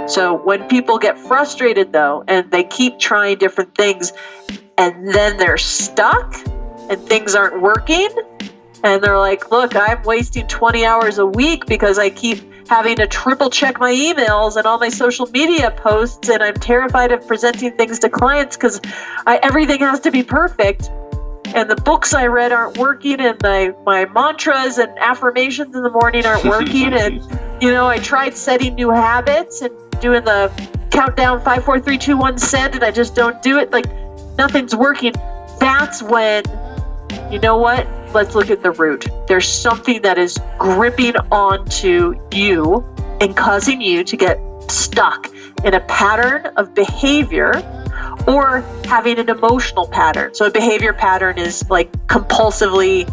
So when people get frustrated though, and they keep trying different things, and then they're stuck and things aren't working, and they're like, look, I'm wasting 20 hours a week because I keep having to triple check my emails and all my social media posts, and I'm terrified of presenting things to clients because everything has to be perfect, and the books I read aren't working, and my mantras and affirmations in the morning aren't working, and I tried setting new habits and doing the countdown 5, 4, 3, 2, 1 send, and I just don't do it. Like, nothing's working. That's when, you know what? Let's look at the root. There's something that is gripping onto you and causing you to get stuck in a pattern of behavior or having an emotional pattern. So a behavior pattern is like compulsively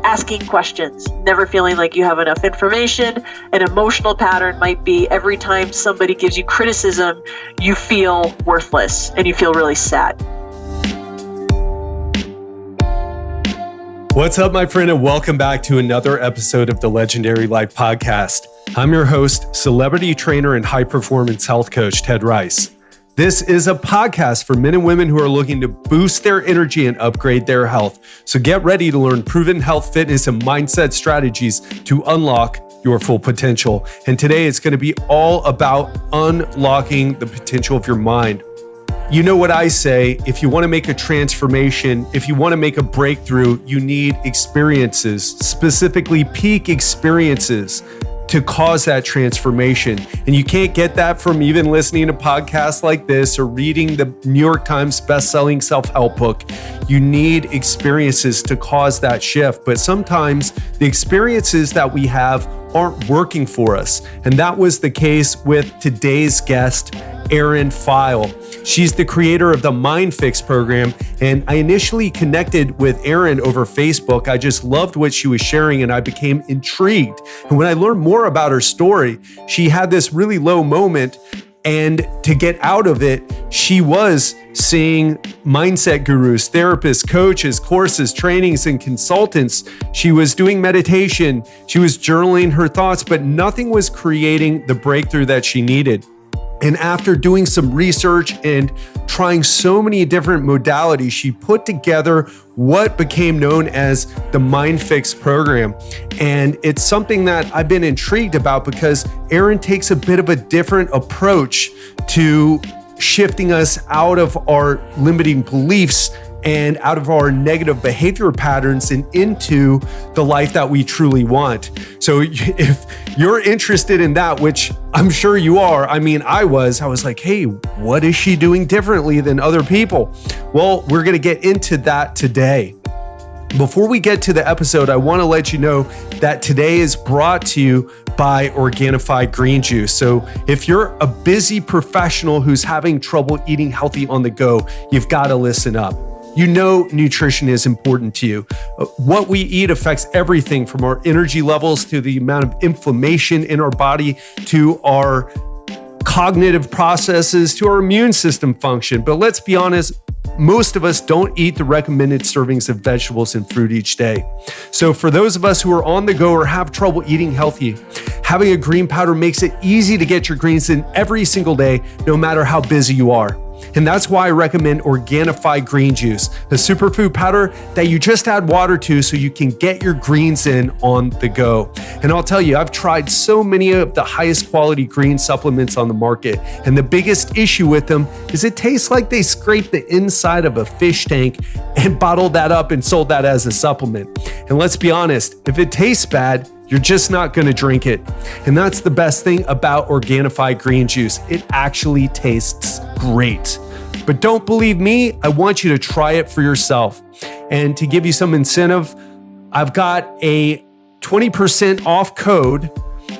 asking questions, never feeling like you have enough information. An emotional pattern might be every time somebody gives you criticism, you feel worthless and you feel really sad. What's up, my friend, and welcome back to another episode of the Legendary Life Podcast. I'm your host, celebrity trainer and high-performance health coach, Ted Rice. This is a podcast for men and women who are looking to boost their energy and upgrade their health. So get ready to learn proven health, fitness, and mindset strategies to unlock your full potential. And today it's going to be all about unlocking the potential of your mind. You know what I say, if you want to make a transformation, if you want to make a breakthrough, you need experiences, specifically peak experiences to cause that transformation. And you can't get that from even listening to podcasts like this or reading the New York Times best-selling self-help book. You need experiences to cause that shift. But sometimes the experiences that we have aren't working for us. And that was the case with today's guest, Erin Pheil. She's the creator of the Mind Fix program, and I initially connected with Erin over Facebook. I just loved what she was sharing, and I became intrigued. And when I learned more about her story, she had this really low moment, and to get out of it, she was seeing mindset gurus, therapists, coaches, courses, trainings, and consultants. She was doing meditation. She was journaling her thoughts, but nothing was creating the breakthrough that she needed. And after doing some research and trying so many different modalities, she put together what became known as the Mind Fix program. And it's something that I've been intrigued about because Erin takes a bit of a different approach to shifting us out of our limiting beliefs and out of our negative behavior patterns and into the life that we truly want. So if you're interested in that, which I'm sure you are, I was like, hey, what is she doing differently than other people? Well, we're going to get into that today. Before we get to the episode, I want to let you know that today is brought to you by Organifi Green Juice. So if you're a busy professional who's having trouble eating healthy on the go, you've got to listen up. You know nutrition is important to you. What we eat affects everything from our energy levels to the amount of inflammation in our body to our cognitive processes to our immune system function. But let's be honest, most of us don't eat the recommended servings of vegetables and fruit each day. So for those of us who are on the go or have trouble eating healthy, having a green powder makes it easy to get your greens in every single day, no matter how busy you are. And that's why I recommend Organifi Green Juice, a superfood powder that you just add water to so you can get your greens in on the go. And I'll tell you, I've tried so many of the highest quality green supplements on the market. And the biggest issue with them is it tastes like they scraped the inside of a fish tank and bottled that up and sold that as a supplement. And let's be honest, if it tastes bad, you're just not going to drink it. And that's the best thing about Organifi Green Juice. It actually tastes great. But don't believe me, I want you to try it for yourself. And to give you some incentive, I've got a 20% off code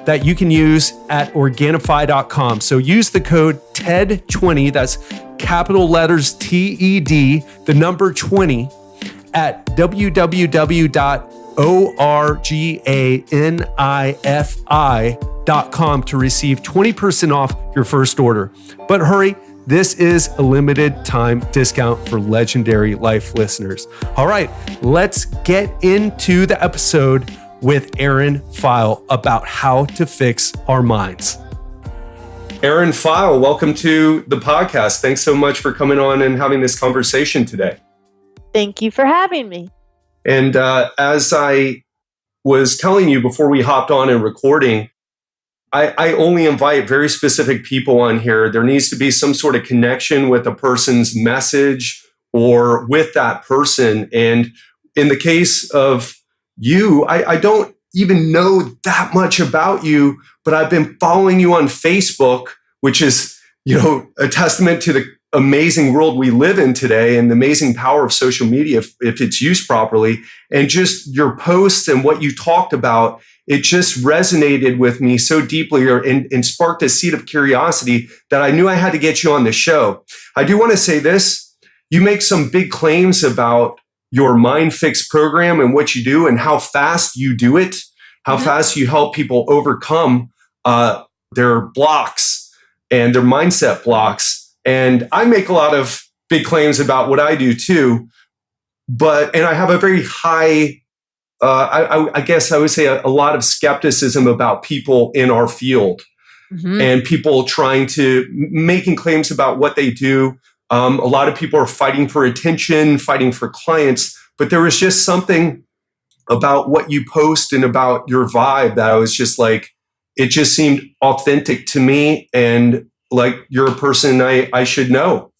that you can use at Organifi.com. So use the code TED20, that's capital letters TED, the number 20, at www.Organifi.com to receive 20% off your first order. But hurry, this is a limited time discount for Legendary Life listeners. All right, let's get into the episode with Erin Pheil about how to fix our minds. Erin Pheil, welcome to the podcast. Thanks so much for coming on and having this conversation today. Thank you for having me. And as I was telling you before we hopped on and recording, I only invite very specific people on here. There needs to be some sort of connection with a person's message or with that person. And in the case of you, I don't even know that much about you, but I've been following you on Facebook, which is, a testament to the amazing world we live in today and the amazing power of social media if it's used properly. And just your posts and what you talked about, it just resonated with me so deeply and sparked a seed of curiosity that I knew I had to get you on the show. I do want to say this. You make some big claims about your Mind Fix program and what you do and how fast you do it, how fast you help people overcome their blocks and their mindset blocks. And I make a lot of big claims about what I do too, and I have a very high, I guess I would say a lot of skepticism about people in our field and people trying to making claims about what they do. A lot of people are fighting for attention, fighting for clients, but there was just something about what you post and about your vibe that I was just like, it just seemed authentic to me and like you're a person I should know.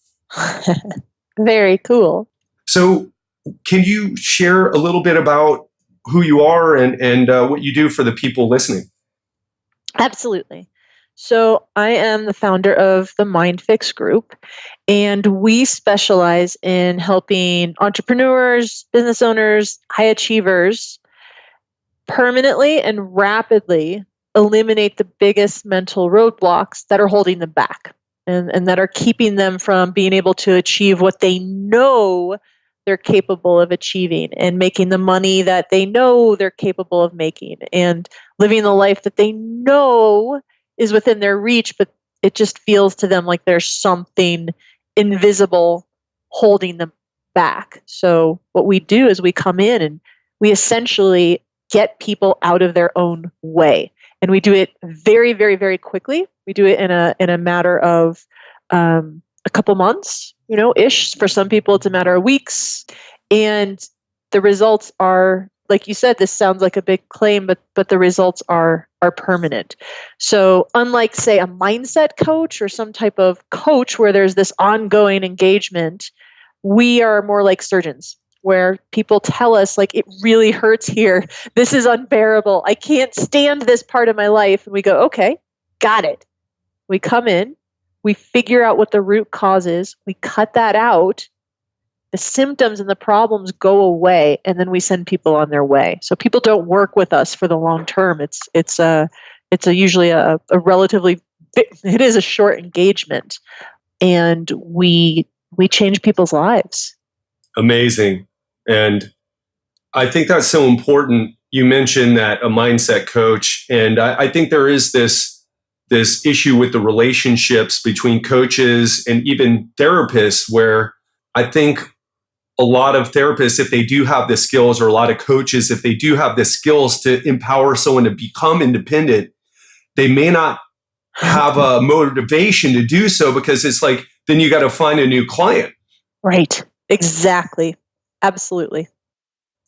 Very cool. So can you share a little bit about who you are and what you do for the people listening? Absolutely. So I am the founder of the Mind Fix group, and we specialize in helping entrepreneurs, business owners, high achievers permanently and rapidly eliminate the biggest mental roadblocks that are holding them back and that are keeping them from being able to achieve what they know they're capable of achieving and making the money that they know they're capable of making and living the life that they know is within their reach, but it just feels to them like there's something invisible holding them back. So what we do is we come in and we essentially get people out of their own way. And we do it very, very, very quickly. We do it in a matter of a couple months, ish. For some people, it's a matter of weeks. And the results are, like you said, this sounds like a big claim, but the results are permanent. So unlike, say, a mindset coach or some type of coach where there's this ongoing engagement, we are more like surgeons, where people tell us, like, it really hurts here. This is unbearable. I can't stand this part of my life. And we go, okay, got it. We come in, we figure out what the root cause is, we cut that out, the symptoms and the problems go away, and then we send people on their way. So people don't work with us for the long term. It's usually a relatively, it is a short engagement, and we change people's lives. Amazing. And I think that's so important. You mentioned that a mindset coach, and I think there is this issue with the relationships between coaches and even therapists, where I think a lot of therapists, if they do have the skills, or a lot of coaches, if they do have the skills to empower someone to become independent, they may not have a motivation to do so, because it's like, then you got to find a new client. Right. Exactly. Absolutely.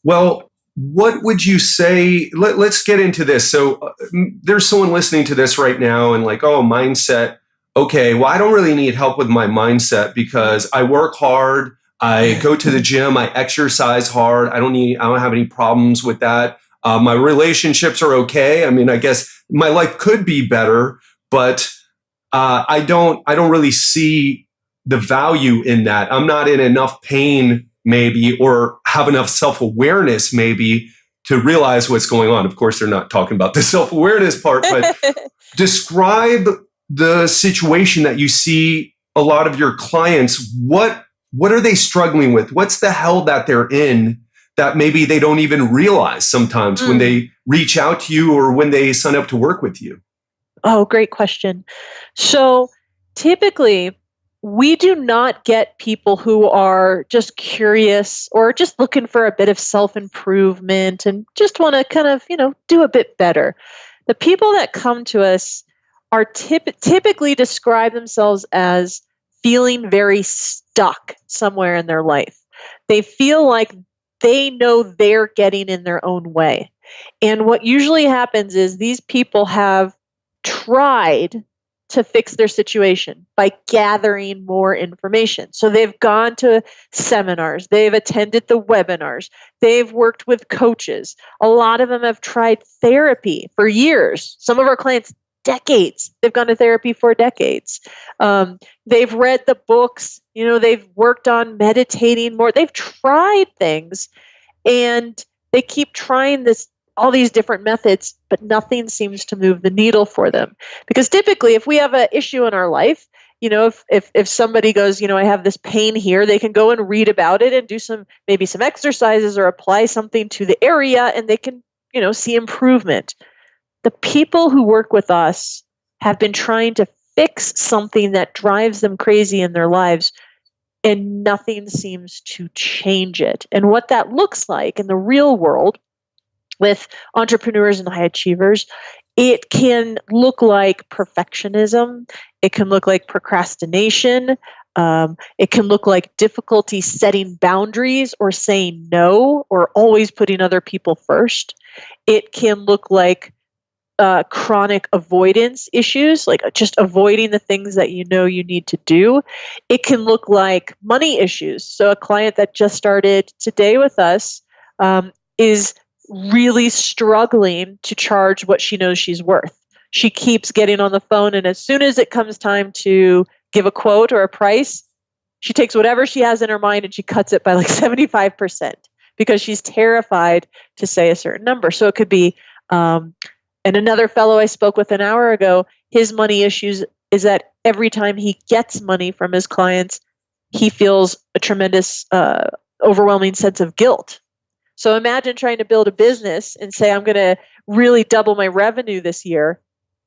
Well, what would you say? Let's get into this. So there's someone listening to this right now and like, oh, mindset. Okay, well, I don't really need help with my mindset because I work hard. I go to the gym. I exercise hard. I don't have any problems with that. My relationships are okay. I mean, I guess my life could be better, but I don't really see the value in that. I'm not in enough pain, maybe, or have enough self-awareness, maybe, to realize what's going on. Of course, they're not talking about the self-awareness part, but describe the situation that you see a lot of your clients. What are they struggling with? What's the hell that they're in that maybe they don't even realize sometimes when they reach out to you or when they sign up to work with you? Oh, great question. So typically, we do not get people who are just curious or just looking for a bit of self-improvement and just want to kind of, do a bit better. The people that come to us are typically describe themselves as feeling very stuck somewhere in their life. They feel like they know they're getting in their own way. And what usually happens is these people have tried to fix their situation by gathering more information. So they've gone to seminars, they've attended the webinars, they've worked with coaches. A lot of them have tried therapy for years. Some of our clients, decades. They've gone to therapy for decades. They've read the books, they've worked on meditating more. They've tried things and they keep trying all these different methods, but nothing seems to move the needle for them. Because typically, if we have an issue in our life, if somebody goes, I have this pain here, they can go and read about it and do maybe some exercises or apply something to the area, and they can, see improvement. The people who work with us have been trying to fix something that drives them crazy in their lives, and nothing seems to change it. And what that looks like in the real world with entrepreneurs and high achievers, it can look like perfectionism. It can look like procrastination. It can look like difficulty setting boundaries or saying no or always putting other people first. It can look like chronic avoidance issues, like just avoiding the things that you need to do. It can look like money issues. So a client that just started today with us is really struggling to charge what she knows she's worth. She keeps getting on the phone, and as soon as it comes time to give a quote or a price, she takes whatever she has in her mind and she cuts it by like 75% because she's terrified to say a certain number. So it could be, and another fellow I spoke with an hour ago, his money issues is that every time he gets money from his clients, he feels a tremendous, overwhelming sense of guilt. So imagine trying to build a business and say, I'm going to really double my revenue this year.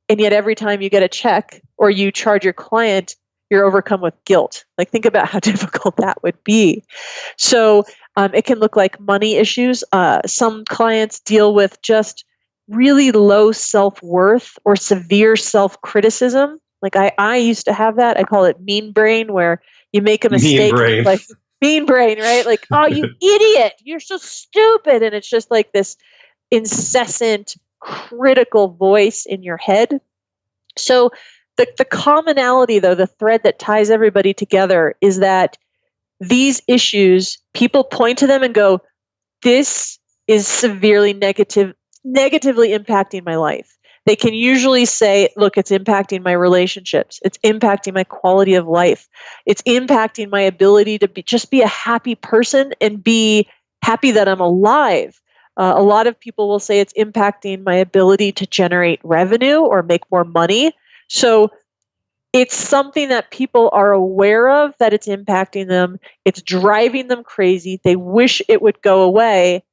And yet every time you get a check or you charge your client, you're overcome with guilt. Like, think about how difficult that would be. So it can look like money issues. Some clients deal with just really low self-worth or severe self-criticism. Like I used to have that. I call it mean brain, where you make a mistake. Mean brain. Like, mean brain, right? Like, oh, you idiot, you're so stupid. And it's just like this incessant critical voice in your head. So the commonality, though, the thread that ties everybody together is that these issues, people point to them and go, this is severely negatively impacting my life. They can usually say, look, it's impacting my relationships. It's impacting my quality of life. It's impacting my ability to just be a happy person and be happy that I'm alive. A lot of people will say it's impacting my ability to generate revenue or make more money. So it's something that people are aware of, that it's impacting them. It's driving them crazy. They wish it would go away.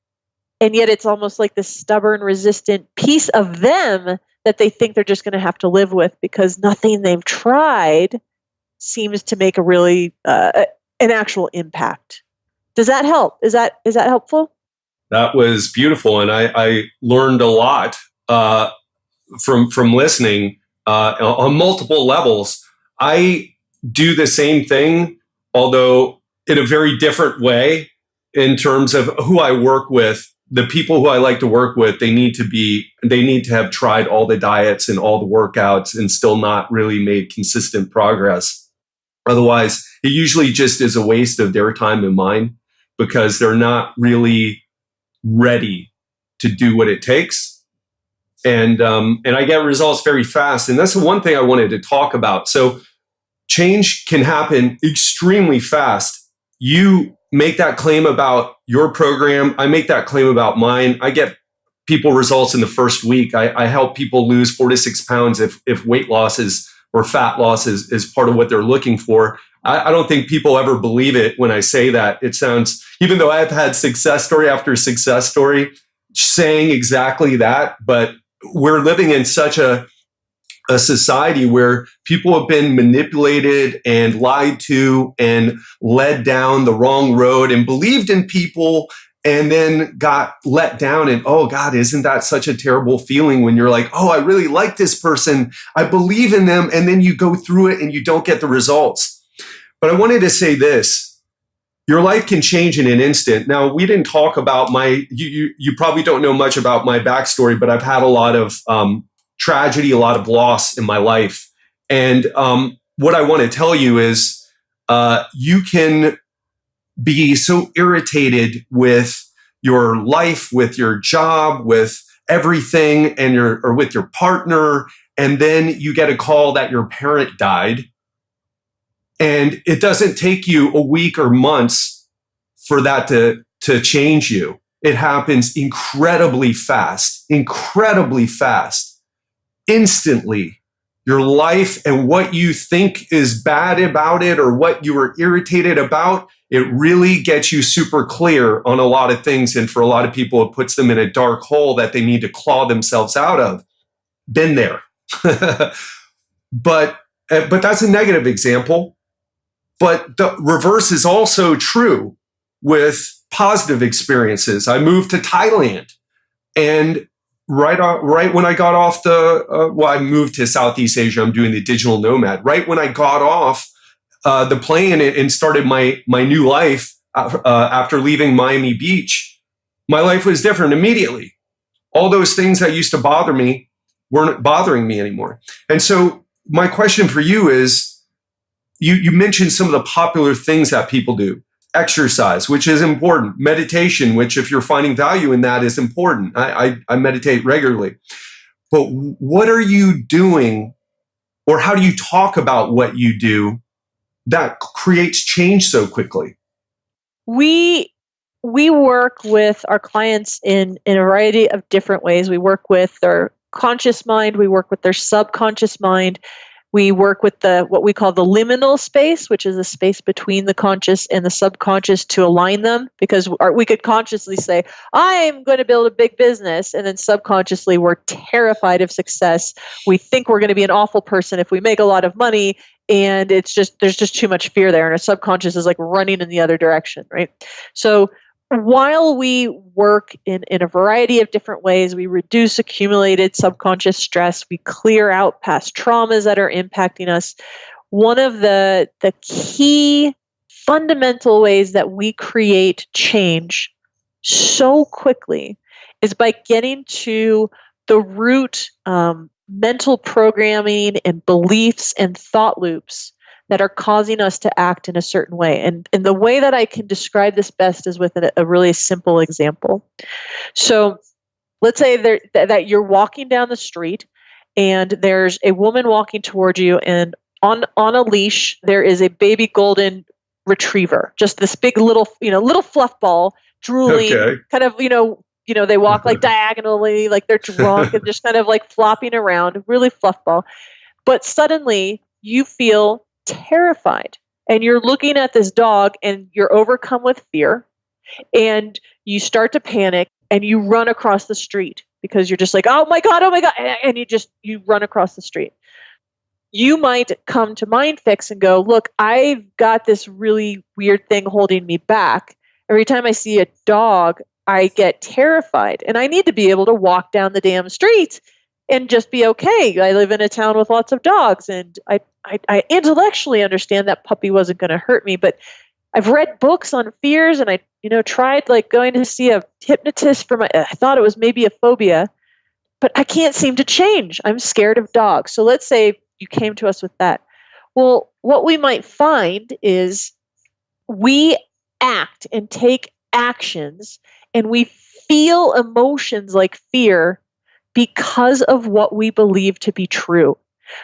And yet it's almost like this stubborn, resistant piece of them that they think they're just going to have to live with, because nothing they've tried seems to make a really an actual impact. Does that help? Is that helpful? That was beautiful, and I learned a lot from listening on multiple levels. I do the same thing, although in a very different way, in terms of who I work with. The people who I like to work with, they need to have tried all the diets and all the workouts and still not really made consistent progress. Otherwise, it usually just is a waste of their time and mine, because they're not really ready to do what it takes. And I get results very fast. And that's the one thing I wanted to talk about. So change can happen extremely fast. You make that claim about your program. I make that claim about mine. I get people results in the first week. I help people lose 4 to 6 pounds if weight loss or fat loss is part of what they're looking for. I don't think people ever believe it when I say that. It sounds, even though I've had success story after success story saying exactly that, but we're living in such a society where people have been manipulated and lied to and led down the wrong road and believed in people and then got let down. And oh God, isn't that such a terrible feeling when you're like, oh, I really like this person, I believe in them, and then you go through it and you don't get the results. But I wanted to say this. Your life can change in an instant. Now, we didn't talk about you probably don't know much about my backstory, but I've had a lot of tragedy, a lot of loss in my life. And what I want to tell you is you can be so irritated with your life, with your job, with everything, and or with your partner, and then you get a call that your parent died. And it doesn't take you a week or months for that to change you. It happens incredibly fast, instantly. Your life and what you think is bad about it or what you were irritated about, it really gets you super clear on a lot of things. And for a lot of people, it puts them in a dark hole that they need to claw themselves out of. Been there. But that's a negative example. But the reverse is also true with positive experiences. I moved to Thailand, and right when I got off I moved to Southeast Asia. I'm doing the digital nomad. Right when I got off the plane and started my new life after leaving Miami Beach, my life was different immediately. All those things that used to bother me weren't bothering me anymore. And so my question for you is, you mentioned some of the popular things that people do. Exercise, which is important. Meditation, which if you're finding value in that, is important. I meditate regularly. But what are you doing, or how do you talk about what you do that creates change so quickly? We work with our clients in a variety of different ways. We work with their conscious mind. We work with their subconscious mind. We work with what we call the liminal space, which is a space between the conscious and the subconscious to align them, because we could consciously say, I'm going to build a big business. And then subconsciously, we're terrified of success. We think we're going to be an awful person if we make a lot of money. And there's just too much fear there. And our subconscious is like running in the other direction, right? So while we work in a variety of different ways, we reduce accumulated subconscious stress, we clear out past traumas that are impacting us. One of the key fundamental ways that we create change so quickly is by getting to the root mental programming and beliefs and thought loops that are causing us to act in a certain way. And the way that I can describe this best is with a really simple example. So let's say that you're walking down the street and there's a woman walking toward you, and on a leash, there is a baby golden retriever, just this big little fluff ball, drooling, kind of, they walk like diagonally, like they're drunk and just kind of like flopping around, really fluff ball. But suddenly you feel terrified, and you're looking at this dog and you're overcome with fear, and you start to panic and you run across the street because you're just like, oh my God, and you run across the street. You might come to MindFix and go, look, I've got this really weird thing holding me back. Every time I see a dog, I get terrified, and I need to be able to walk down the damn street and just be okay. I live in a town with lots of dogs, and I intellectually understand that puppy wasn't going to hurt me, but I've read books on fears, and I tried like going to see a hypnotist for I thought it was maybe a phobia, but I can't seem to change. I'm scared of dogs. So let's say you came to us with that. Well, what we might find is we act and take actions, and we feel emotions like fear because of what we believe to be true.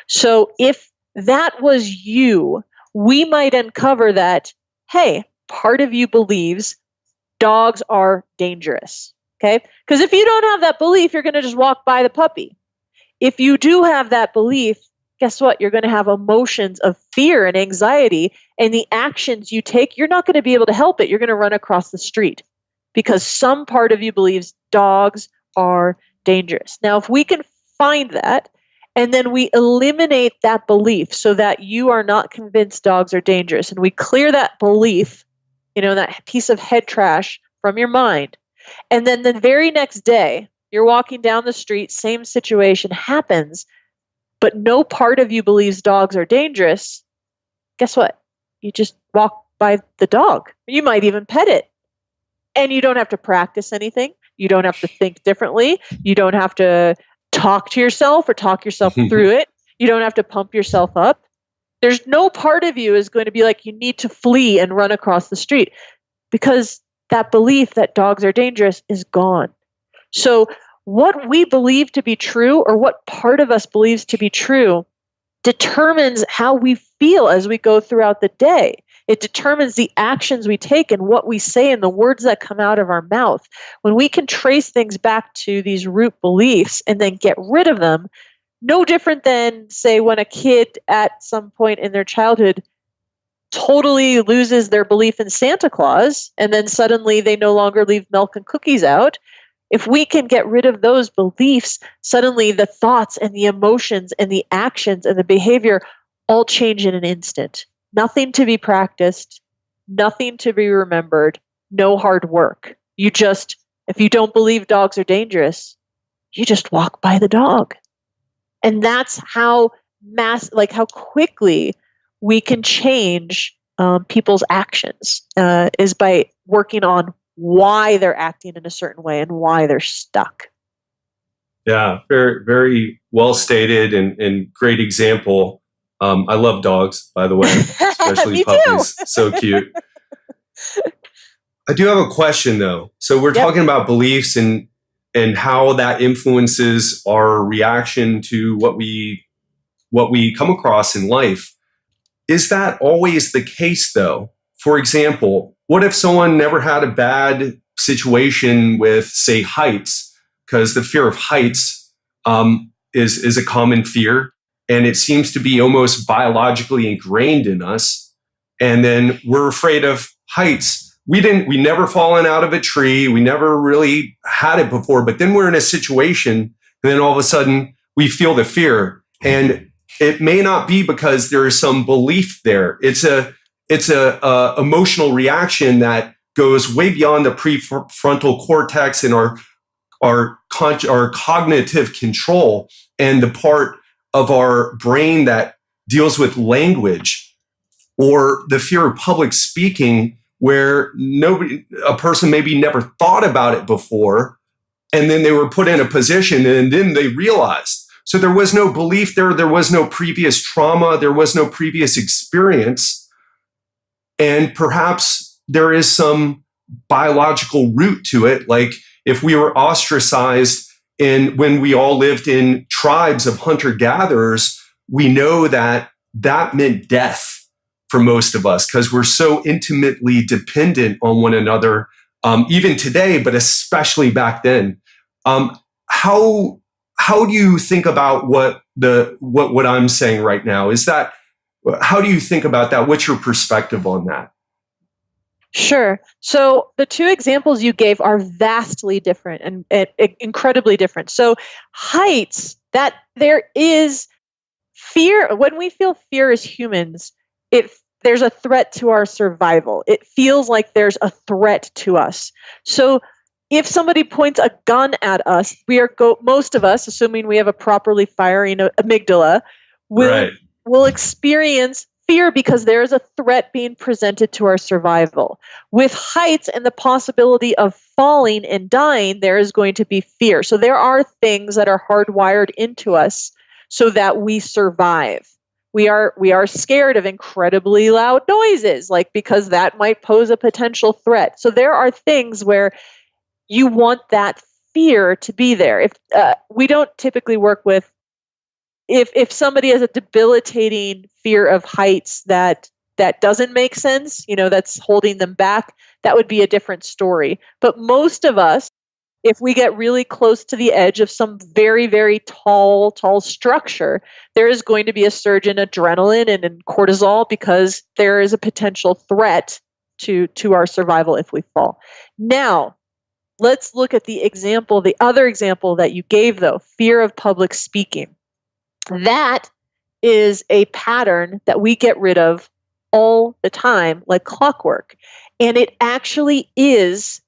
So if that was you, we might uncover that, hey, part of you believes dogs are dangerous, okay? Because if you don't have that belief, you're going to just walk by the puppy. If you do have that belief, guess what? You're going to have emotions of fear and anxiety, and the actions you take, you're not going to be able to help it. You're going to run across the street because some part of you believes dogs are dangerous. Now, if we can find that, and then we eliminate that belief so that you are not convinced dogs are dangerous, and we clear that belief, that piece of head trash from your mind. And then the very next day, you're walking down the street, same situation happens, but no part of you believes dogs are dangerous. Guess what? You just walk by the dog. You might even pet it. And you don't have to practice anything. You don't have to think differently. You don't have to talk to yourself or talk yourself through it. You don't have to pump yourself up. There's no part of you is going to be like, you need to flee and run across the street, because that belief that dogs are dangerous is gone. So what we believe to be true, or what part of us believes to be true, determines how we feel as we go throughout the day. It determines the actions we take and what we say and the words that come out of our mouth. When we can trace things back to these root beliefs and then get rid of them, no different than, say, when a kid at some point in their childhood totally loses their belief in Santa Claus and then suddenly they no longer leave milk and cookies out. If we can get rid of those beliefs, suddenly the thoughts and the emotions and the actions and the behavior all change in an instant. Nothing to be practiced, nothing to be remembered, no hard work. If you don't believe dogs are dangerous, you just walk by the dog. And that's how how quickly we can change people's actions, is by working on why they're acting in a certain way and why they're stuck. Yeah, very, very well stated and great example. I love dogs, by the way, especially Me puppies. too. So cute. I do have a question though. So we're talking about beliefs and how that influences our reaction to what we come across in life. Is that always the case though? For example, what if someone never had a bad situation with, say, heights? Because the fear of heights is a common fear, and it seems to be almost biologically ingrained in us. And then we're afraid of heights. We never fallen out of a tree. We never really had it before, but then we're in a situation, and then all of a sudden we feel the fear. And it may not be because there is some belief there. It's a emotional reaction that goes way beyond the prefrontal cortex and our cognitive control and the part of our brain that deals with language, or the fear of public speaking, where a person maybe never thought about it before, and then they were put in a position and then they realized. So there was no belief there. There was no previous trauma. There was no previous experience. And perhaps there is some biological root to it. Like if we were ostracized when we all lived in tribes of hunter-gatherers, we know that meant death for most of us, because we're so intimately dependent on one another, even today, but especially back then. How do you think about what I'm saying right now? How do you think about that? What's your perspective on that? Sure. So the two examples you gave are vastly different and incredibly different. So heights, that there is fear. When we feel fear as humans, there's a threat to our survival. It feels like there's a threat to us. So if somebody points a gun at us, most of us, assuming we have a properly firing amygdala, will experience fear because there is a threat being presented to our survival. With heights and the possibility of falling and dying, there is going to be fear. So there are things that are hardwired into us so that we survive. We are scared of incredibly loud noises, because that might pose a potential threat. So there are things where you want that fear to be there. If we don't typically work with, if somebody has a debilitating fear of heights that doesn't make sense, that's holding them back, that would be a different story. But most of us, if we get really close to the edge of some very, very tall structure, there is going to be a surge in adrenaline and in cortisol because there is a potential threat to our survival if we fall. Now, let's look at the other example that you gave, though, fear of public speaking. That is a pattern that we get rid of all the time, like clockwork. And it actually is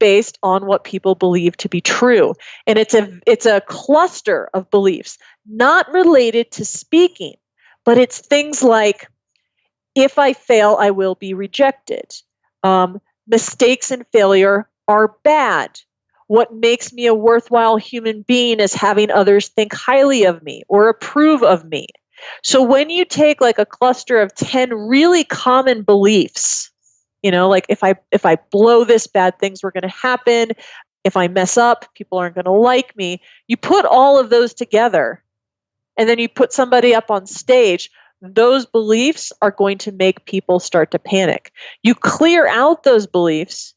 based on what people believe to be true. And it's a cluster of beliefs, not related to speaking, but it's things like, if I fail, I will be rejected. Mistakes and failure are bad. What makes me a worthwhile human being is having others think highly of me or approve of me. So when you take like a cluster of 10 really common beliefs, like if I blow this, bad things were going to happen. If I mess up, people aren't going to like me. You put all of those together and then you put somebody up on stage. Those beliefs are going to make people start to panic. You clear out those beliefs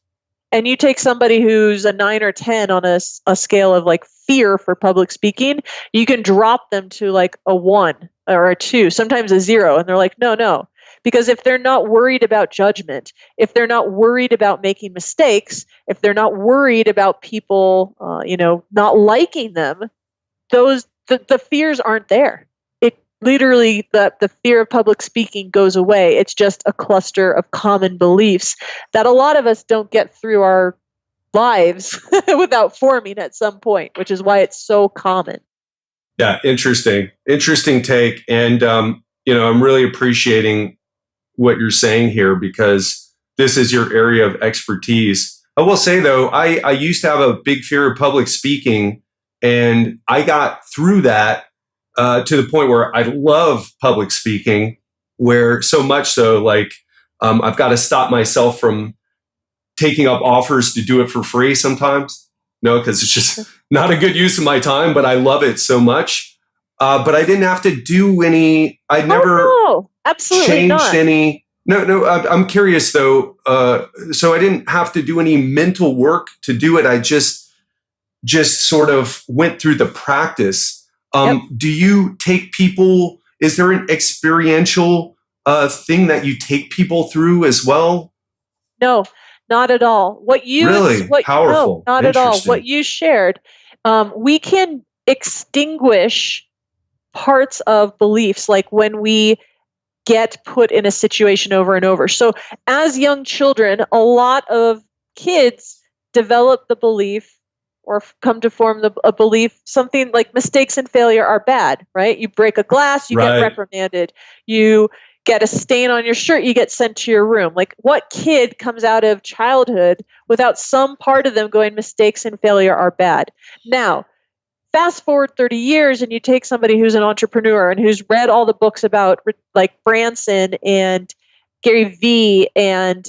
and you take somebody who's a 9 or 10 on a scale of like fear for public speaking, you can drop them to like a 1 or a 2, sometimes a 0. And they're like, no. Because if they're not worried about judgment, if they're not worried about making mistakes, if they're not worried about people, not liking them, the fears aren't there. It literally, the fear of public speaking goes away. It's just a cluster of common beliefs that a lot of us don't get through our lives without forming at some point, which is why it's so common. Yeah, interesting take. And, I'm really appreciating what you're saying here because this is your area of expertise. I will say, though, I used to have a big fear of public speaking, and I got through that to the point where I love public speaking, where so much so, like, I've got to stop myself from taking up offers to do it for free sometimes, because it's just not a good use of my time, but I love it so much. But I didn't have to do any, I never absolutely changed not. any. No, I'm curious though. So I didn't have to do any mental work to do it. I just sort of went through the practice. Do you take people, is there an experiential thing that you take people through as well? No, not at all. Powerful. No, not at all. What you shared, we can extinguish parts of beliefs, like when we get put in a situation over and over. So as young children, a lot of kids develop the belief or come to form a belief, something like mistakes and failure are bad, right? You break a glass, you get reprimanded. You get a stain on your shirt, you get sent to your room. Like, what kid comes out of childhood without some part of them going, mistakes and failure are bad? Now, fast forward 30 years and you take somebody who's an entrepreneur and who's read all the books about like Branson and Gary Vee and,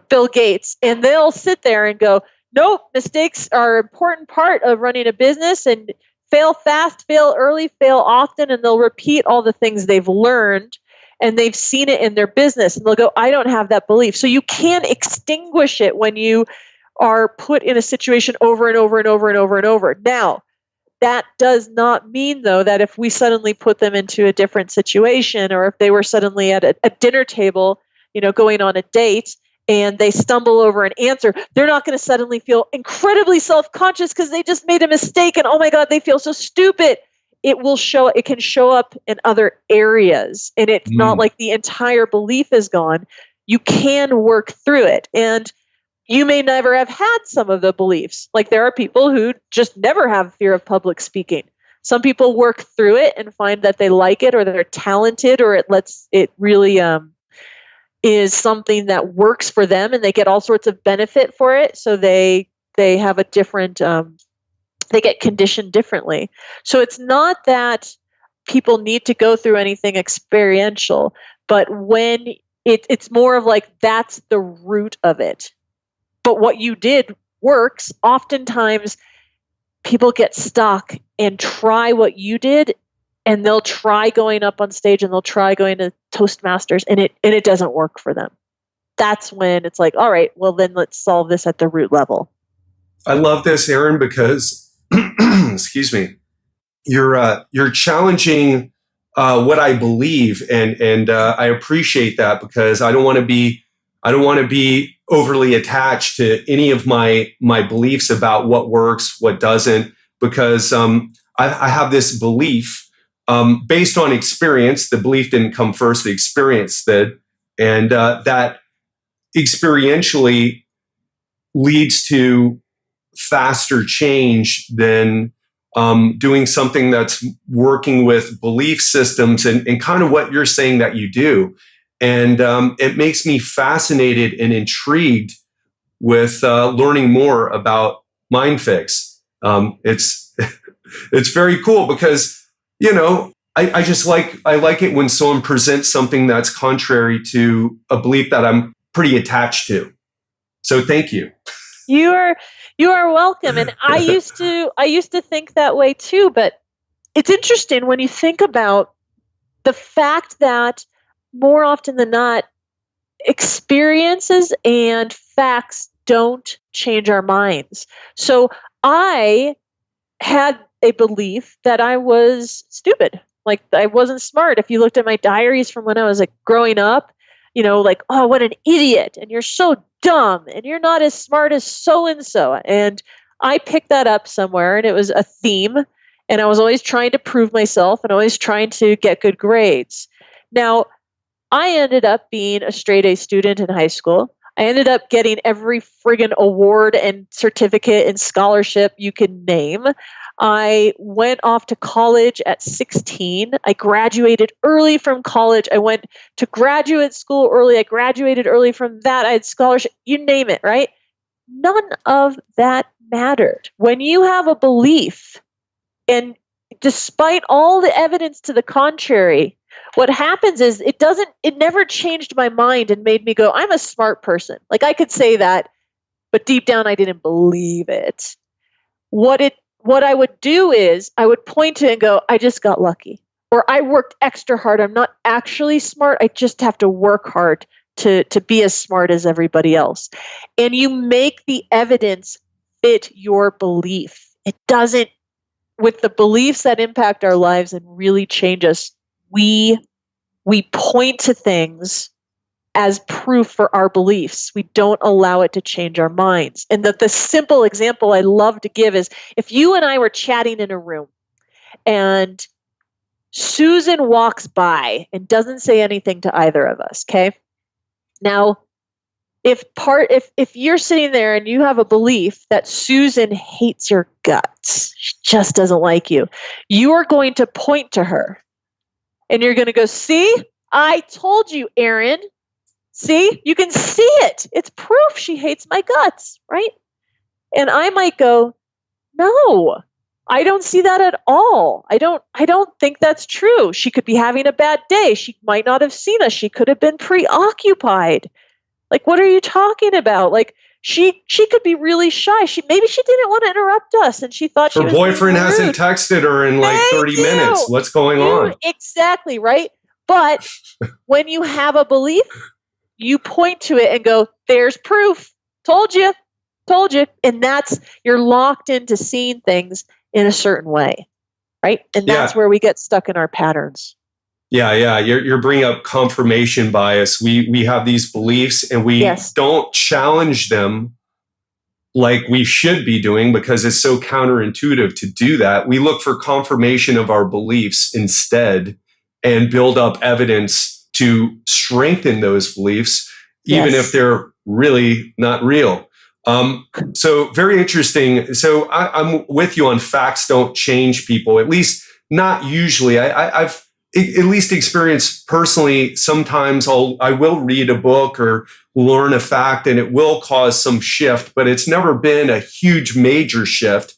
Bill Gates, and they'll sit there and go, nope, mistakes are an important part of running a business, and fail fast, fail early, fail often, and they'll repeat all the things they've learned and they've seen it in their business, and they'll go, I don't have that belief. So you can extinguish it when you are put in a situation over and over and over and over and over. Now, that does not mean, though, that if we suddenly put them into a different situation, or if they were suddenly at a dinner table, going on a date, and they stumble over an answer, they're not going to suddenly feel incredibly self-conscious because they just made a mistake and, oh my God, they feel so stupid. It can show up in other areas, and it's not like the entire belief is gone. You can work through it. And you may never have had some of the beliefs. Like, there are people who just never have fear of public speaking. Some people work through it and find that they like it, or they're talented, or it really is something that works for them, and they get all sorts of benefit for it. So they have a different, they get conditioned differently. So it's not that people need to go through anything experiential, but when it's more of like, that's the root of it. But what you did works. Oftentimes people get stuck and try what you did, and they'll try going up on stage and they'll try going to Toastmasters, and it doesn't work for them. That's when it's like, all right, well then let's solve this at the root level. I love this, Erin, because excuse me, you're challenging what I believe, and I appreciate that, because I don't want to be overly attached to any of my beliefs about what works, what doesn't, because I have this belief based on experience. The belief didn't come first; the experience did, and that experientially leads to faster change than doing something that's working with belief systems and kind of what you're saying that you do. And it makes me fascinated and intrigued with learning more about MindFix. It's it's very cool because, I like it when someone presents something that's contrary to a belief that I'm pretty attached to. So thank you. You are welcome. And I used to think that way too, but it's interesting when you think about the fact that more often than not, experiences and facts don't change our minds. So I had a belief that I was stupid. Like I wasn't smart. If you looked at my diaries from when I was like growing up, like, oh, what an idiot. And you're so dumb and you're not as smart as so-and-so. And I picked that up somewhere and it was a theme. And I was always trying to prove myself and always trying to get good grades. Now, I ended up being a straight A student in high school. I ended up getting every friggin' award and certificate and scholarship you can name. I went off to college at 16. I graduated early from college. I went to graduate school early. I graduated early from that. I had scholarship, you name it, right? None of that mattered. When you have a belief, and despite all the evidence to the contrary, what happens is it never changed my mind and made me go, I'm a smart person. Like I could say that, but deep down I didn't believe it. What I would do is I would point to it and go, I just got lucky. Or I worked extra hard. I'm not actually smart. I just have to work hard to be as smart as everybody else. And you make the evidence fit your belief. It doesn't, with the beliefs that impact our lives and really change us, we point to things as proof for our beliefs. We don't allow it to change our minds. And the simple example I love to give is if you and I were chatting in a room and Susan walks by and doesn't say anything to either of us, okay? Now, if you're sitting there and you have a belief that Susan hates your guts, she just doesn't like you, you are going to point to her and you're going to go, see, I told you, Erin. See, you can see it. It's proof she hates my guts, right? And I might go, no, I don't see that at all. I don't think that's true. She could be having a bad day. She might not have seen us. She could have been preoccupied. Like, what are you talking about? Like, she could be really shy. Maybe she didn't want to interrupt us and she thought her boyfriend hasn't texted her in like 30 minutes. What's going on? Exactly, right? But when you have a belief, you point to it and go, there's proof. Told you. And you're locked into seeing things in a certain way, right? And that's where we get stuck in our patterns. Yeah. You're bringing up confirmation bias. We have these beliefs and we don't challenge them like we should be doing because it's so counterintuitive to do that. We look for confirmation of our beliefs instead and build up evidence to strengthen those beliefs, even if they're really not real. So very interesting. So I'm with you on facts don't change people, at least not usually. I've at least experienced personally, sometimes I will read a book or learn a fact and it will cause some shift, but it's never been a huge major shift.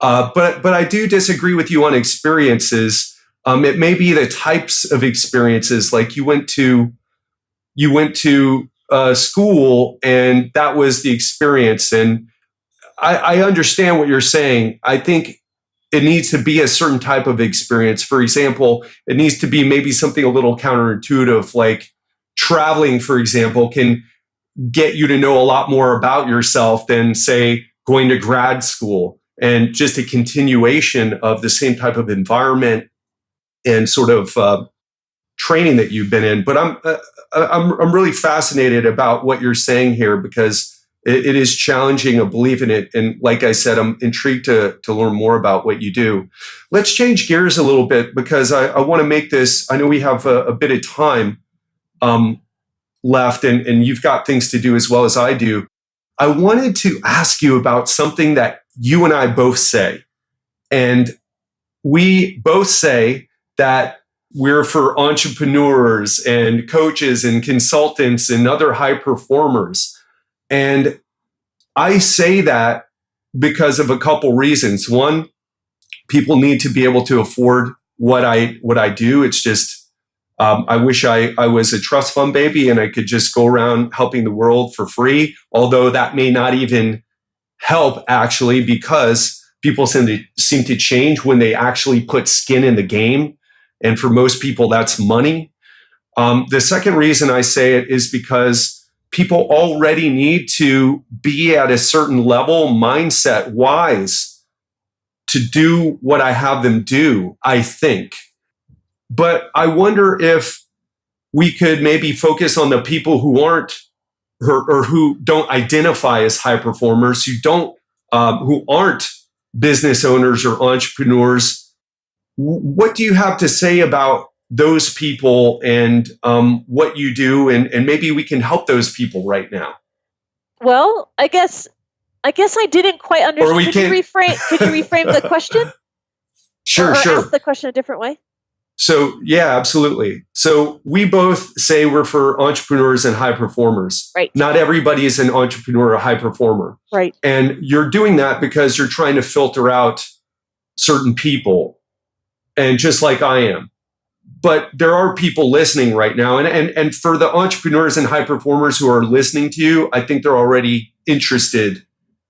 But I do disagree with you on experiences. It may be the types of experiences, like you went to school and that was the experience. And I understand what you're saying. I think it needs to be a certain type of experience. For example, it needs to be maybe something a little counterintuitive, like traveling, for example, can get you to know a lot more about yourself than, say, going to grad school and just a continuation of the same type of environment and sort of training that you've been in. But I'm really fascinated about what you're saying here because it is challenging a belief in it. And like I said, I'm intrigued to learn more about what you do. Let's change gears a little bit because I want to make this, I know we have a bit of time left and you've got things to do as well as I do. I wanted to ask you about something that you and I both say. And we both say that we're for entrepreneurs and coaches and consultants and other high performers. And I say that because of a couple reasons. One, people need to be able to afford what I do. It's just, I wish I was a trust fund baby and I could just go around helping the world for free, although that may not even help actually, because people seem to change when they actually put skin in the game. And for most people, that's money. The second reason I say it is because people already need to be at a certain level mindset wise to do what I have them do, I think. But I wonder if we could maybe focus on the people who aren't or who don't identify as high performers, who aren't business owners or entrepreneurs. What do you have to say about those people and what you do, and maybe we can help those people right now? Well, I guess I didn't quite understand. Could you reframe the question? Sure. Ask the question a different way. So, yeah, absolutely. So we both say we're for entrepreneurs and high performers. Right. Not everybody is an entrepreneur or a high performer. Right. And you're doing that because you're trying to filter out certain people, and just like I am. But there are people listening right now. And for the entrepreneurs and high performers who are listening to you, I think they're already interested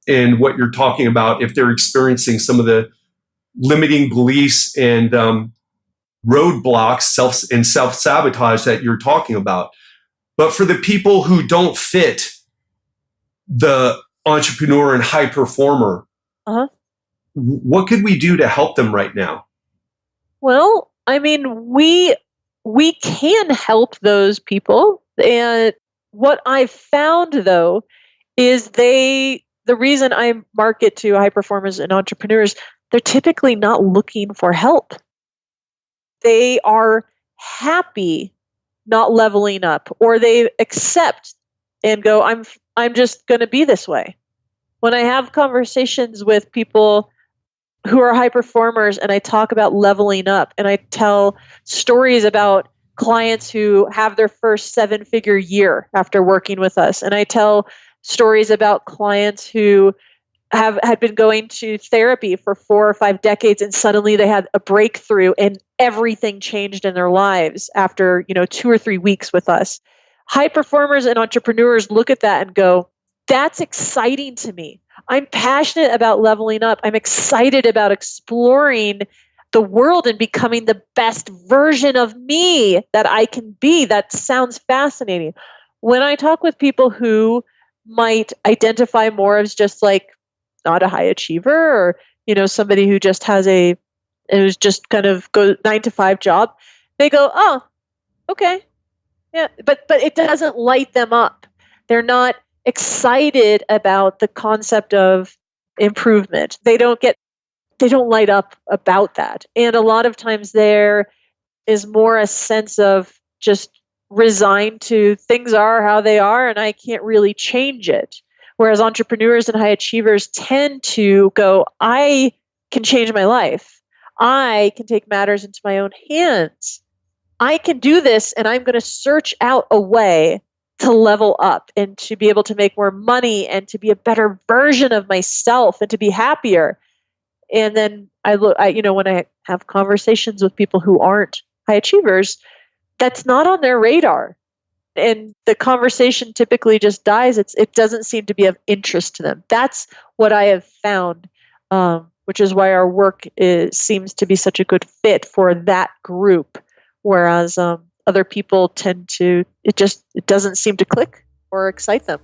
in what you're talking about if they're experiencing some of the limiting beliefs and roadblocks, self-sabotage that you're talking about. But for the people who don't fit the entrepreneur and high performer, what could we do to help them right now? Well, I mean, we can help those people. And what I've found, though, is the reason I market to high performers and entrepreneurs, they're typically not looking for help. They are happy not leveling up, or they accept and go, I'm just going to be this way. When I have conversations with people who are high performers and I talk about leveling up and I tell stories about clients who have their first 7-figure year after working with us, and I tell stories about clients who had been going to therapy for 4 or 5 decades, and suddenly they had a breakthrough and everything changed in their lives after 2 or 3 weeks with us. High performers and entrepreneurs look at that and go, that's exciting to me. I'm passionate about leveling up. I'm excited about exploring the world and becoming the best version of me that I can be. That sounds fascinating. When I talk with people who might identify more as just like not a high achiever, or somebody who just who's just kind of go 9-to-5 job, they go, oh, okay, yeah, but it doesn't light them up. They're not excited about the concept of improvement. They don't light up about that. And a lot of times there is more a sense of just resigned to things are how they are and I can't really change it. Whereas entrepreneurs and high achievers tend to go, I can change my life. I can take matters into my own hands. I can do this, and I'm going to search out a way to level up and to be able to make more money and to be a better version of myself and to be happier. And then when I have conversations with people who aren't high achievers, that's not on their radar. And the conversation typically just dies. It doesn't seem to be of interest to them. That's what I have found, which is why our work seems to be such a good fit for that group. Whereas other people tend to, it doesn't seem to click or excite them.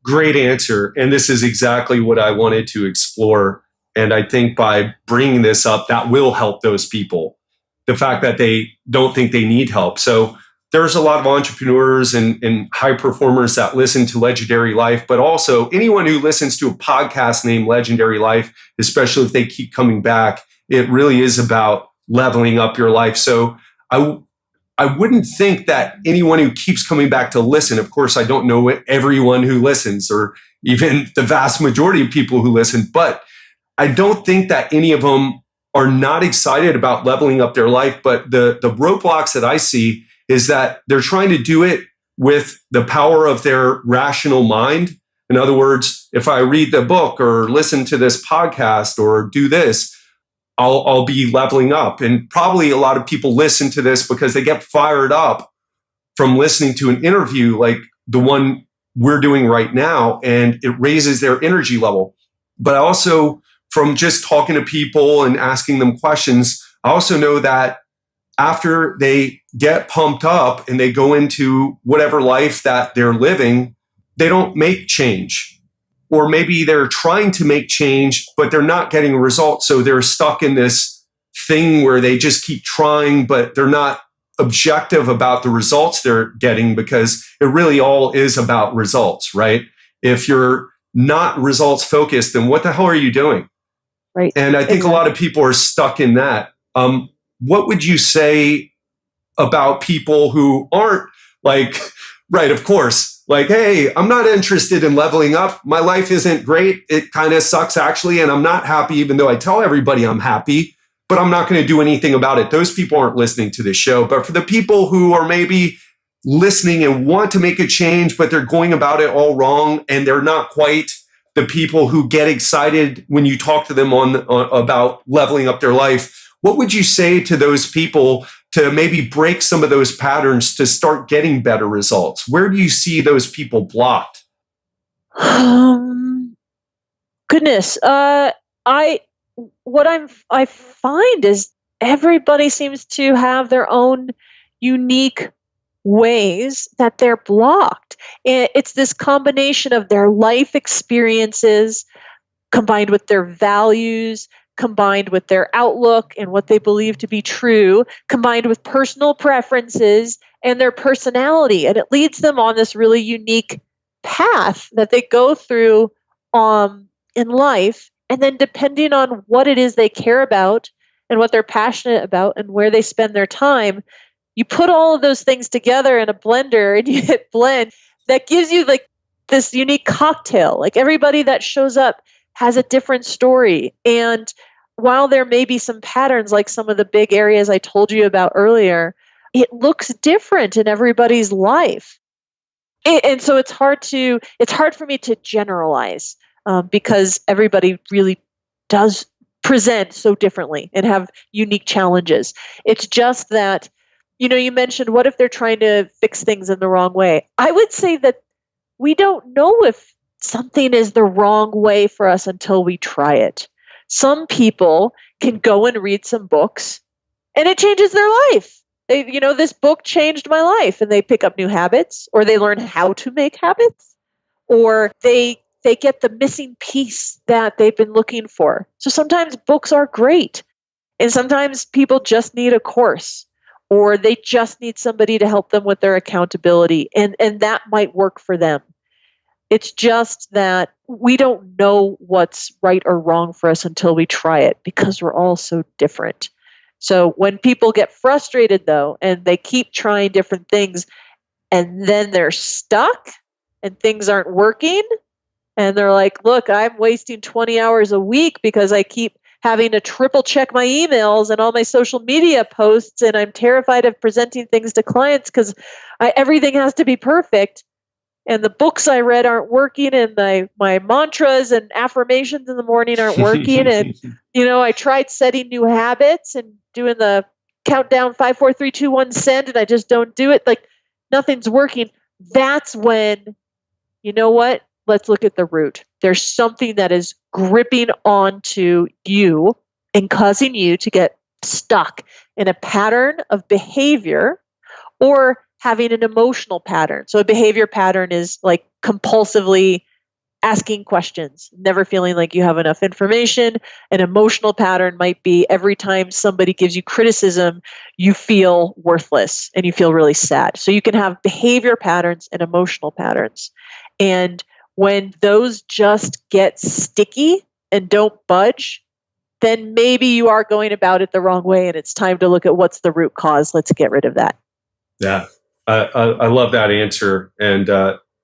Great answer. And this is exactly what I wanted to explore. And I think by bringing this up, that will help those people. The fact that they don't think they need help. So there's a lot of entrepreneurs and high performers that listen to Legendary Life, but also anyone who listens to a podcast named Legendary Life, especially if they keep coming back, it really is about leveling up your life. So I wouldn't think that anyone who keeps coming back to listen, of course, I don't know everyone who listens or even the vast majority of people who listen. But I don't think that any of them are not excited about leveling up their life. But the roadblocks that I see is that they're trying to do it with the power of their rational mind. In other words, if I read the book or listen to this podcast or do this, I'll be leveling up. And probably a lot of people listen to this because they get fired up from listening to an interview like the one we're doing right now, and it raises their energy level. But also from just talking to people and asking them questions, I also know that after they get pumped up and they go into whatever life that they're living, they don't make change. Or maybe they're trying to make change, but they're not getting results. So they're stuck in this thing where they just keep trying, but they're not objective about the results they're getting, because it really all is about results, right? If you're not results focused, then what the hell are you doing? Right. And I think a lot of people are stuck in that. What would you say about people who aren't like, right, of course, like, hey, I'm not interested in leveling up. My life isn't great. It kind of sucks, actually. And I'm not happy, even though I tell everybody I'm happy, but I'm not going to do anything about it. Those people aren't listening to this show. But for the people who are maybe listening and want to make a change, but they're going about it all wrong, and they're not quite the people who get excited when you talk to them on about leveling up their life, what would you say to those people to maybe break some of those patterns to start getting better results? Where do you see those people blocked? Goodness. I find is everybody seems to have their own unique ways that they're blocked. It's this combination of their life experiences combined with their values, combined with their outlook and what they believe to be true, combined with personal preferences and their personality. And it leads them on this really unique path that they go through in life. And then depending on what it is they care about and what they're passionate about and where they spend their time, you put all of those things together in a blender and you hit blend. That gives you like this unique cocktail. Like everybody that shows up has a different story. And while there may be some patterns, like some of the big areas I told you about earlier, it looks different in everybody's life. And so it's hard for me to generalize because everybody really does present so differently and have unique challenges. It's just that, you mentioned, what if they're trying to fix things in the wrong way? I would say that we don't know if something is the wrong way for us until we try it. Some people can go and read some books and it changes their life. This book changed my life, and they pick up new habits, or they learn how to make habits, or they get the missing piece that they've been looking for. So sometimes books are great, and sometimes people just need a course, or they just need somebody to help them with their accountability, and that might work for them. It's just that we don't know what's right or wrong for us until we try it, because we're all so different. So when people get frustrated, though, and they keep trying different things, and then they're stuck and things aren't working, and they're like, look, I'm wasting 20 hours a week because I keep having to triple check my emails and all my social media posts, and I'm terrified of presenting things to clients because everything has to be perfect. And the books I read aren't working, and my mantras and affirmations in the morning aren't working. And, I tried setting new habits and doing the countdown 5, 4, 3, 2, 1, send, and I just don't do it. Like nothing's working. That's when, you know what? Let's look at the root. There's something that is gripping onto you and causing you to get stuck in a pattern of behavior or having an emotional pattern. So a behavior pattern is like compulsively asking questions, never feeling like you have enough information. An emotional pattern might be every time somebody gives you criticism, you feel worthless and you feel really sad. So you can have behavior patterns and emotional patterns. And when those just get sticky and don't budge, then maybe you are going about it the wrong way, and it's time to look at what's the root cause. Let's get rid of that. Yeah. I love that answer. And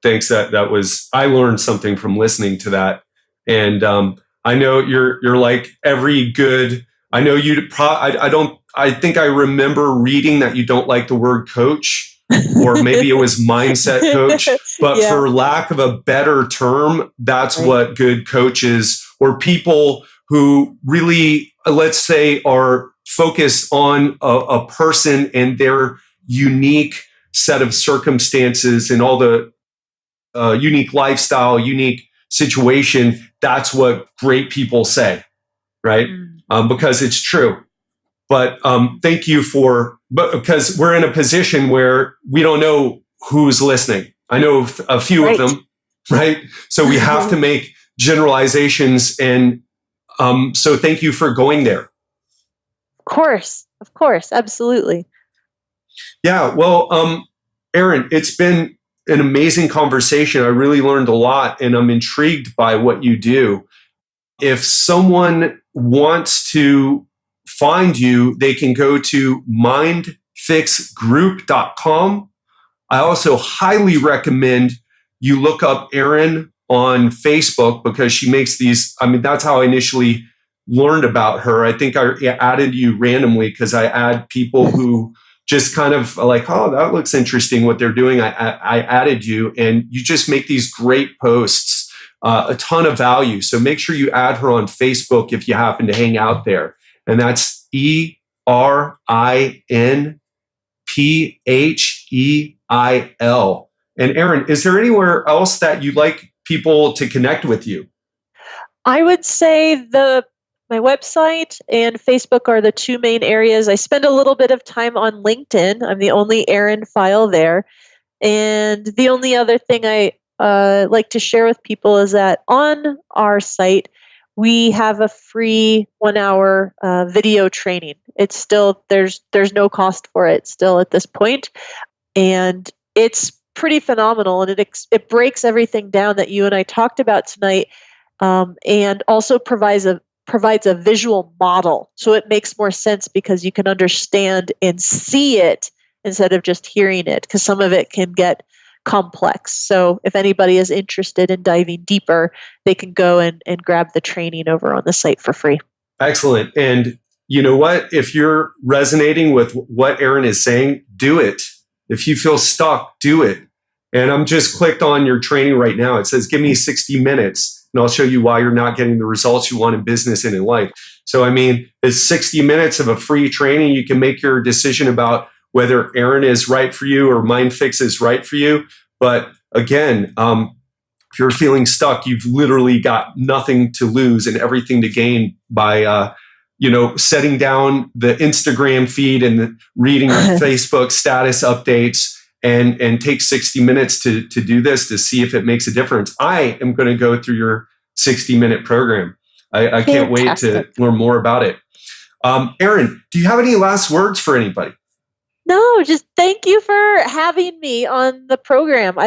thanks. I learned something from listening to that. And I know you're like every good, I know I think I remember reading that you don't like the word coach, or maybe it was mindset coach, but for lack of a better term, that's what good coaches, or people who really, let's say, are focused on a person and their unique set of circumstances and all the unique lifestyle, unique situation. That's what great people say, right? Because it's true. But thank you because we're in a position where we don't know who's listening. I know a few of them, right? So we have to make generalizations. And so thank you for going there. Of course. Absolutely. Yeah. Well, Erin, it's been an amazing conversation. I really learned a lot, and I'm intrigued by what you do. If someone wants to find you, they can go to mindfixgroup.com. I also highly recommend you look up Erin on Facebook, because she makes these, that's how I initially learned about her. I think I added you randomly because I add people who just kind of like, oh, that looks interesting what they're doing. I added you, and you just make these great posts, a ton of value. So make sure you add her on Facebook if you happen to hang out there. And that's ErinPheil. And Erin, is there anywhere else that you'd like people to connect with you? I would say my website and Facebook are the two main areas. I spend a little bit of time on LinkedIn. I'm the only Erin Pheil there. And the only other thing I like to share with people is that on our site, we have a free 1-hour video training. It's still, there's no cost for it still at this point. And it's pretty phenomenal. And it breaks everything down that you and I talked about tonight, and also provides a visual model. So it makes more sense because you can understand and see it instead of just hearing it, because some of it can get complex. So if anybody is interested in diving deeper, they can go and grab the training over on the site for free. Excellent. And you know what? If you're resonating with what Erin is saying, do it. If you feel stuck, do it. And I'm just clicked on your training right now. It says, give me 60 minutes and I'll show you why you're not getting the results you want in business and in life. So, it's 60 minutes of a free training. You can make your decision about whether Erin is right for you or MindFix is right for you. But again, if you're feeling stuck, you've literally got nothing to lose and everything to gain by, setting down the Instagram feed and reading your Facebook status updates, and take 60 minutes to do this, to see if it makes a difference. I am going to go through your 60-minute program. I can't wait to learn more about it. Erin, do you have any last words for anybody? No, just thank you for having me on the program.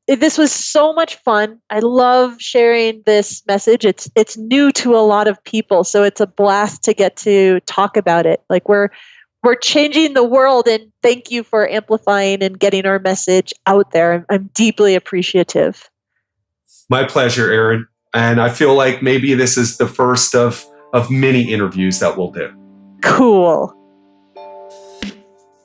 This was so much fun. I love sharing this message. It's new to a lot of people, so it's a blast to get to talk about it. Like we're changing the world, and thank you for amplifying and getting our message out there. I'm deeply appreciative. My pleasure, Erin. And I feel like maybe this is the first of many interviews that we'll do. Cool.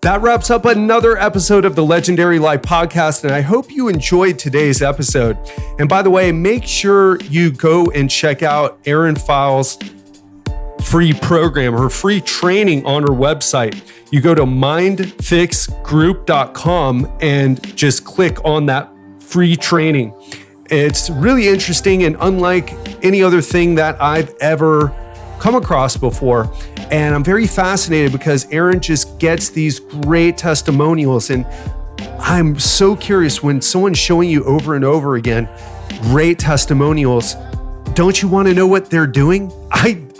That wraps up another episode of the Legendary Life Podcast, and I hope you enjoyed today's episode. And by the way, make sure you go and check out Erin Pheil's free program, her free training on her website. You go to mindfixgroup.com and just click on that free training. It's really interesting and unlike any other thing that I've ever come across before. And I'm very fascinated because Erin just gets these great testimonials. And I'm so curious, when someone's showing you over and over again great testimonials, don't you want to know what they're doing?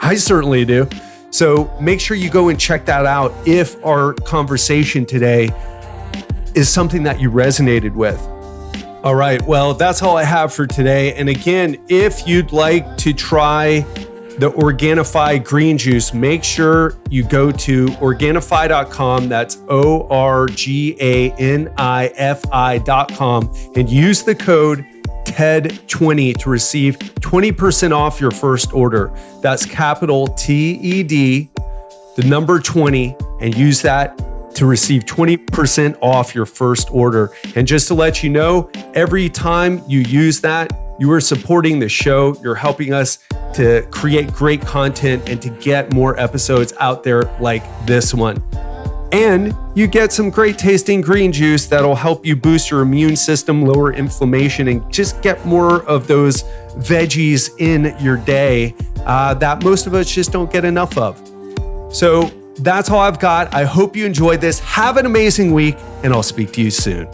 I certainly do. So make sure you go and check that out if our conversation today is something that you resonated with. All right, well, that's all I have for today. And again, if you'd like to try the Organifi green juice, make sure you go to Organifi.com. That's Organifi.com and use the code TED20 to receive 20% off your first order. That's capital TED, the number 20, and use that to receive 20% off your first order. And just to let you know, every time you use that, you are supporting the show. You're helping us to create great content and to get more episodes out there like this one. And you get some great tasting green juice that'll help you boost your immune system, lower inflammation, and just get more of those veggies in your day that most of us just don't get enough of. So that's all I've got. I hope you enjoyed this. Have an amazing week, and I'll speak to you soon.